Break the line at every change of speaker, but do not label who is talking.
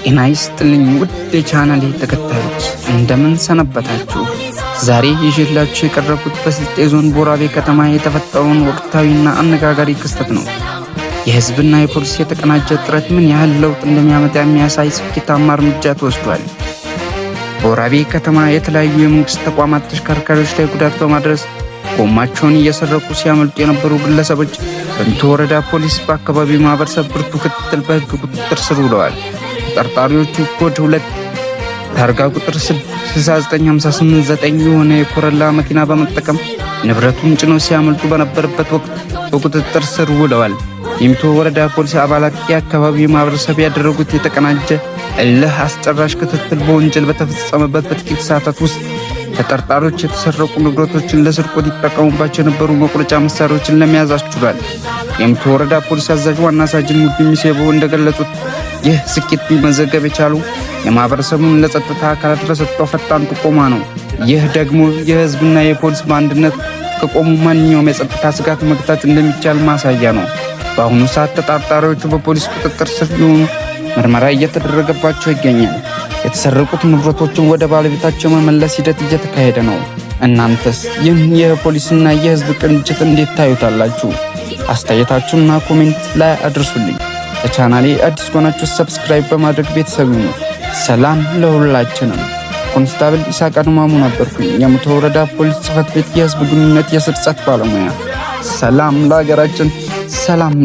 ጤና ይስጥልኝ ውድ የቻናሌ ተከታዮች እንደምን ሰነበታችሁ? ዛሬ ይዤላችሁ የቀረብኩት በስልጤ ዞን ቦራቤ ከተማ የተፈጠረውን ወቅታዊና አነጋጋሪ ክስተት ነው። የህዝብና የፖሊስ የተቀናጀ ጥረት ምን ያህል ለውጥ እንደሚያመጣ የሚያሳይ ስኬታማ እርምጃ ተወስዷል። ቦራቤ ከተማ የተለያዩ የመንግስት ተቋማት ተሽከርካሪዎች ላይ ጉዳት በማድረስ ጎማቸውን እየሰረቁ ሲያመልጡ የነበሩ ግለሰቦች በሚቶ ወረዳ ፖሊስ በአካባቢው ማህበረሰብ ብርቱ ክትትል በህግ ቁጥጥር ስር ውለዋል። ተጠርጣሪዎቹ ኮድ 2 ታርጋ ቁጥር 69589 የሆነ የኮረላ መኪና በመጠቀም ንብረቱን ጭነው ሲያመልጡ በነበረበት ወቅት በቁጥጥር ስር ውለዋል። የሚቶ ወረዳ ፖሊስ አባላት የአካባቢው ማህበረሰብ ያደረጉት የተቀናጀ እልህ አስጨራሽ ክትትል በወንጀል በተፈጸመበት በጥቂት ሰዓታት ውስጥ ተጠርጣሪዎች የተሰረቁ ንብረቶችን ለስርቆት ይጠቀሙባቸው የነበሩ መቁረጫ መሳሪያዎችን ለመያዝ አስችሏል። የሚቶ ወረዳ ፖሊስ አዛዥ ዋና ሳጅን ሙዲ ሚሴቦ እንደገለጹት ይህ ስኬት ሊመዘገብ የቻሉ የማህበረሰቡን ለጸጥታ አካላት በሰጠው ፈጣን ጥቆማ ነው። ይህ ደግሞ የህዝብና የፖሊስ በአንድነት ከቆሙ ማንኛውም የጸጥታ ስጋት መግታት እንደሚቻል ማሳያ ነው። በአሁኑ ሰዓት ተጠርጣሪዎቹ በፖሊስ ቁጥጥር ስር ሲሆኑ ምርመራ እየተደረገባቸው ይገኛል። የተሰረቁት ንብረቶችን ወደ ባለቤታቸው መመለስ ሂደት እየተካሄደ ነው። እናንተስ ይህን የፖሊስና የህዝብ ቅንጅት እንዴት ታዩታላችሁ? አስተያየታችሁንና ኮሜንት ላይ አድርሱልኝ። ለቻናሌ አዲስ ከሆናችሁ ሰብስክራይብ በማድረግ ቤተሰብ ሁኑ። ሰላም ለሁላችንም። ኮንስታብል ኢሳቅ አድማሙ ነበርኩኝ፣ የሚቶ ወረዳ ፖሊስ ጽሕፈት ቤት የህዝብ ግንኙነት የስርጸት ባለሙያ። ሰላም ለሀገራችን፣ ሰላም